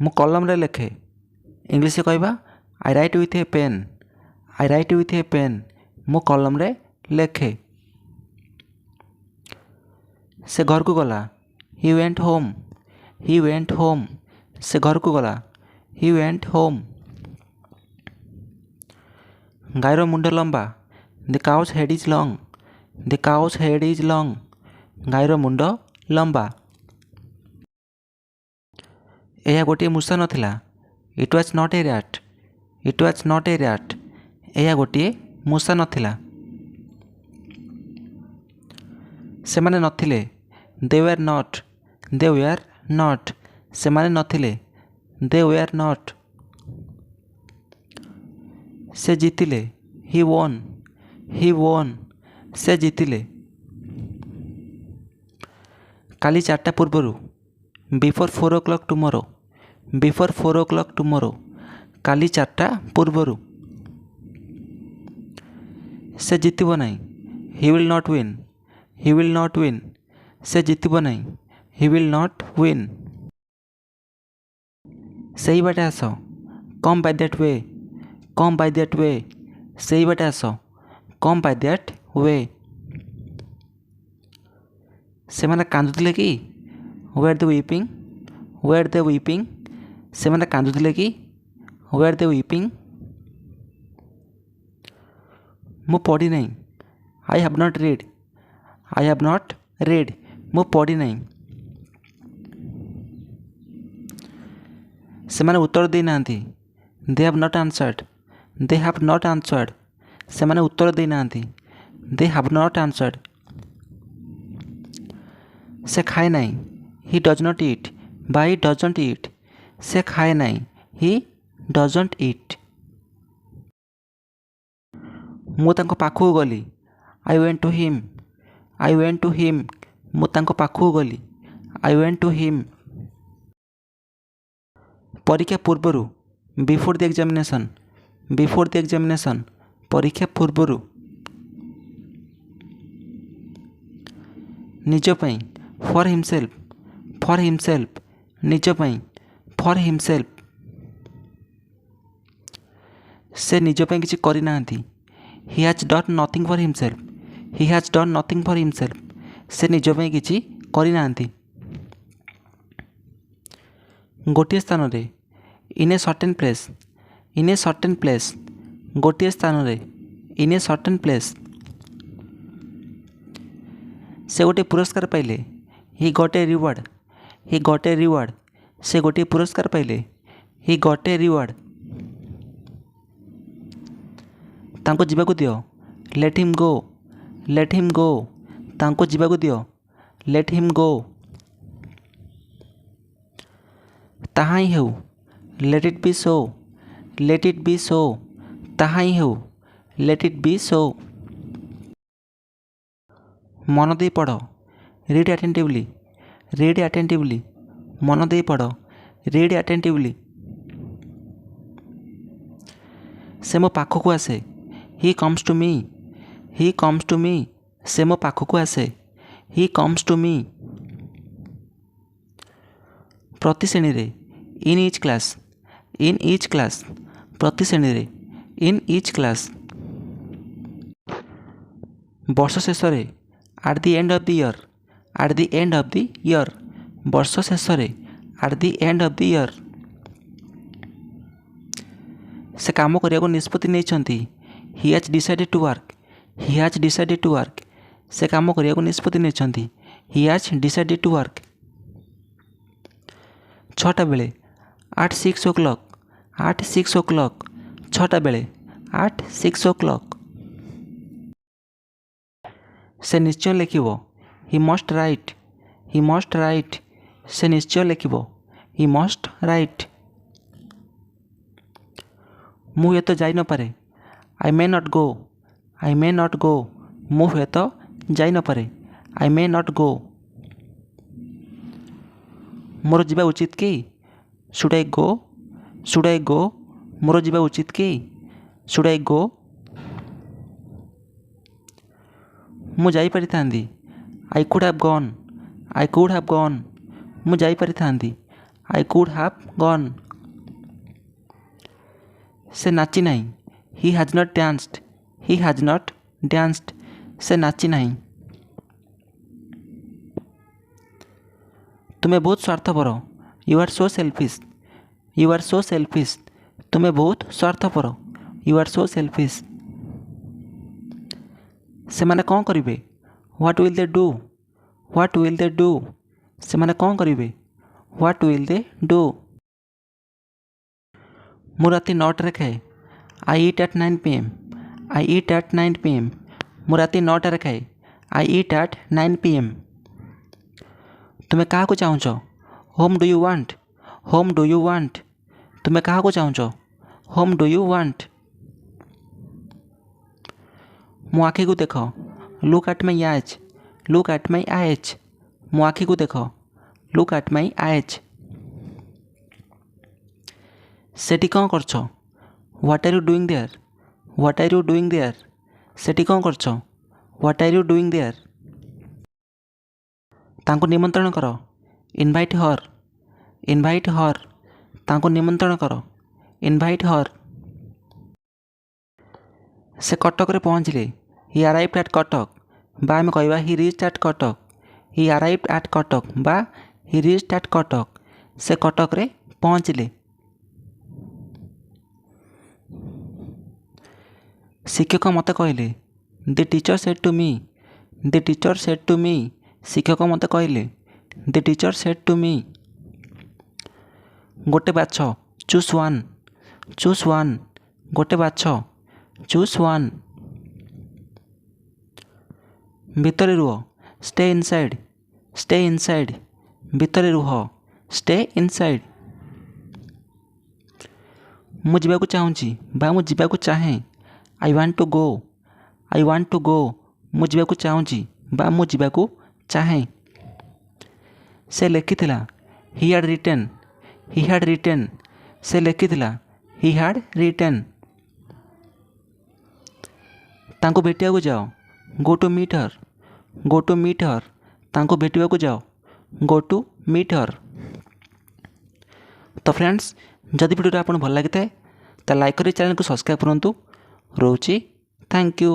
ମୁଁ କଲମରେ ଲେଖେ। ଇଂଲିଶରେ କହିବା I write with a pen. I write with a pen. ମୁଁ କଲମରେ ଲେଖେ। ସେ ଘରକୁ ଗଲା। He went home. He went home. ସେ ଘରକୁ ଗଲା। He went home. ଗାଈର ମୁଣ୍ଡ ଲମ୍ବା। The cow's head is long. The cow's head is long. ଗାଈର ମୁଣ୍ଡ ଲମ୍ବା। ଏହା ଗୋଟିଏ ମୂଷା ନଥିଲା। It was not a rat. It was not a rat. ଏହା ଗୋଟିଏ ମୂଷା ନଥିଲା। ସେମାନେ ନଥିଲେ। They were not. They were not. ସେମାନେ ନଥିଲେ। They were not. ସେ ଜିତିଲେ। He won. He won. ସେ ଜିତିଲେ। କାଲି 4ଟା ପୂର୍ବରୁ। Before 4 o'clock tomorrow. Before 4 o'clock tomorrow. କାଲି 4ଟା ପୂର୍ବରୁ। ସେ ଜିତିବ ନାହିଁ। He will not win. He will not win. ସେ ଜିତିବ ନାହିଁ। He will not win. ସେହି ବାଟେ ଆସ। Come by that way. Come by that way. ସେହି ବାଟେ ଆସ। Come by that way. ସେମାନେ କାନ୍ଦୁଥିଲେ କି? Were they weeping. Were they weeping. ସେମାନେ କାନ୍ଦୁଥିଲେ କି? Were they weeping. ମୁଁ ପଢ଼ି ନାହିଁ। I have not read. I have not read. ମୁଁ ପଢ଼ି ନାହିଁ। ସେମାନେ ଉତ୍ତର ଦେଇନାହାନ୍ତି। They have not answered. They have not answered. ସେମାନେ ଉତ୍ତର ଦେଇନାହାନ୍ତି। They have not answered. ସେ ଖାଏ ନାହିଁ। He does not eat. ବା ହି ଡଜଣ୍ଟ ଇଟ୍। ସେ ଖାଏ ନାହିଁ। He doesn't eat. ମୁଁ ତାଙ୍କ ପାଖକୁ ଗଲି। I went to him. I went to him. ମୁଁ ତାଙ୍କ ପାଖକୁ ଗଲି। I went to him. ପରୀକ୍ଷା ପୂର୍ବରୁ। Before the examination. Before the examination. ପରୀକ୍ଷା ପୂର୍ବରୁ। ନିଜ ପାଇଁ। For himself. For himself. ନିଜ ପାଇଁ। For himself. ସେ ନିଜ ପାଇଁ କିଛି କରିନାହାନ୍ତି। He has done nothing for himself. He has done nothing for himself. ସେ ନିଜ ପାଇଁ କିଛି କରିନାହାନ୍ତି। ଗୋଟିଏ ସ୍ଥାନରେ। In a certain place. In a certain place. ଗୋଟିଏ ସ୍ଥାନରେ। In a certain place. ସେ ଗୋଟିଏ ପୁରସ୍କାର ପାଇଲେ। ହି ଗଟ୍ ଏ ରିୱାର୍ଡ଼। ହି ଗଟ୍ ଏ ରିୱାର୍ଡ଼। ସେ ଗୋଟିଏ ପୁରସ୍କାର ପାଇଲେ। ହି ଗଟ୍ ଏ ରିୱାର୍ଡ଼। ତାଙ୍କୁ ଯିବାକୁ ଦିଅ। ଲେଟ୍ ହିମ୍ ଗୋ। ଲେଟ୍ ହିମ୍ ଗୋ। ତାଙ୍କୁ ଯିବାକୁ ଦିଅ। ଲେଟ୍ ହିମ୍ ଗୋ। ତାହା ହିଁ ହେଉ। ଲେଟ୍ ଇଟ୍ ବି ସୋ। ଲେଟ୍ ଇଟ୍ ବି ସୋ। ତାହା ହିଁ ହେଉ। ଲେଟ୍ ଇଟ୍ ବି ସୋ। ମନ ଦେଇ ପଢ଼। ରିଡ୍ ଆଟେଣ୍ଟିଭଲି। ରିଡ୍ ଆଟେଣ୍ଟିଭଲି। ମନ ଦେଇ ପଢ଼। ରିଡ୍ ଆଟେଣ୍ଟିଭଲି। ସେ ମୋ ପାଖକୁ ଆସେ। ହି କମ୍ସ ଟୁ ମି। ହି କମ୍ସ ଟୁ ମି। ସେ ମୋ ପାଖକୁ ଆସେ। ହି କମ୍ସ ଟୁ ମି। ପ୍ରତି ଶ୍ରେଣୀରେ। In each class. In each class. ପ୍ରତି ଶ୍ରେଣୀରେ। In each class. ବର୍ଷ ଶେଷରେ। At the end of the year. At the end of the year. ବର୍ଷ ଶେଷରେ। At the end of the year. ସେ କାମ କରିବାକୁ ନିଷ୍ପତ୍ତି ନେଇଛନ୍ତି। He has decided to work. He has decided to work. ସେ କାମ କରିବାକୁ ନିଷ୍ପତ୍ତି ନେଇଛନ୍ତି। He has decided to work. 6ଟା ବେଳେ। At 6 o'clock। At 6 o'clock। 6ଟା ବେଳେ। At 6 o'clock। ସେ ନିଶ୍ଚୟ ଲେଖିବ। He must write. He must write. ସେ ନିଶ୍ଚୟ ଲେଖିବ। He must write. ମୁଁ ହୁଏତ ଯାଇନପାରେ। I may not go. I may not go. ମୁଁ ହୁଏତ ଯାଇନପାରେ। I may not go. ମୋର ଯିବା ଉଚିତ କି? Should I go? Should I go? ମୋର ଯିବା ଉଚିତ କି? Should I go? ମୁଁ ଯାଇପାରିଥାନ୍ତି। I could have gone. I could have gone. ମୁଁ ଯାଇପାରିଥାନ୍ତି। I could have gone. ସେ ନାଚି ନାହିଁ। He has not danced. He has not danced. ସେ ନାଚି ନାହିଁ। ତୁମେ ବହୁତ ସ୍ୱାର୍ଥପର। You are so selfish. You are so selfish. ତୁମେ ବହୁତ ସ୍ୱାର୍ଥପର। You are so selfish. ସେମାନେ କ'ଣ କରିବେ? What will they do? What will they do? ସେମାନେ କ'ଣ କରିବେ? What will they do? ମୁଁ ରାତି 9ଟାରେ ଖାଏ। I eat at 9 p.m. I eat at 9 p.m. ମୁଁ ରାତି 9ଟାରେ ଖାଏ। I eat at 9 p.m. ତୁମେ କାହାକୁ ଚାହୁଁଛ? Whom do you want? Whom do you want? ତୁମେ କାହାକୁ ଚାହୁଁଛ? Whom do you want? ମୋ ଆଖିକୁ ଦେଖ। Look at my eyes. Look at my eyes. ମୋ ଆଖିକୁ ଦେଖ। Look at my eyes. ସେଠି କ'ଣ କରୁଛ? What are you doing there? What are you doing there? ସେଠି କ'ଣ କରୁଛ? What are you doing there? ତାଙ୍କୁ ନିମନ୍ତ୍ରଣ କର। Invite her. Invite her. ତାଙ୍କୁ ନିମନ୍ତ୍ରଣ କର। Invite her. ସେ କଟକରେ ପହଞ୍ଚିଲେ। He arrived at Cuttack. ବା ଆମେ କହିବା he reached at Cuttack. He arrived at Cuttack ବା he reached at କଟକ। ସେ କଟକରେ ପହଞ୍ଚିଲେ। ଶିକ୍ଷକ ମୋତେ କହିଲେ। The teacher said to me. The teacher said to me. ଶିକ୍ଷକ ମୋତେ କହିଲେ। The teacher said to me. ଗୋଟେ ବାଛ। Choose one. Choose one. ଗୋଟେ ବାଛ। Choose one. ଭିତରେ ରୁହ। Stay inside. Stay inside. ଭିତରେ ରୁହ। Stay inside. ମୁଁ ଯିବାକୁ ଚାହୁଁଛି ବା ମୁଁ ଯିବାକୁ ଚାହେଁ। I want to go. I want to go. ମୁଁ ଯିବାକୁ ଚାହୁଁଛି ବା ମୁଁ ଯିବାକୁ ଚାହେଁ। ସେ ଲେଖିଥିଲା। He had written. He had written. ସେ ଲେଖିଥିଲା। He had written. ତାଙ୍କୁ ଭେଟିବାକୁ ଯାଅ। Go to meet her. Go to meet her. ତାଙ୍କୁ ଭେଟିବାକୁ ଯାଅ। Go to meet her. ତ ଫ୍ରେଣ୍ଡସ୍, ଯଦି ଭିଡ଼ିଓଟା ଆପଣଙ୍କୁ ଭଲ ଲାଗିଥାଏ ତାହେଲେ ଲାଇକ୍ କରି ଚ୍ୟାନେଲକୁ ସବସ୍କ୍ରାଇବ୍ କରନ୍ତୁ। ରହୁଛି। Thank you.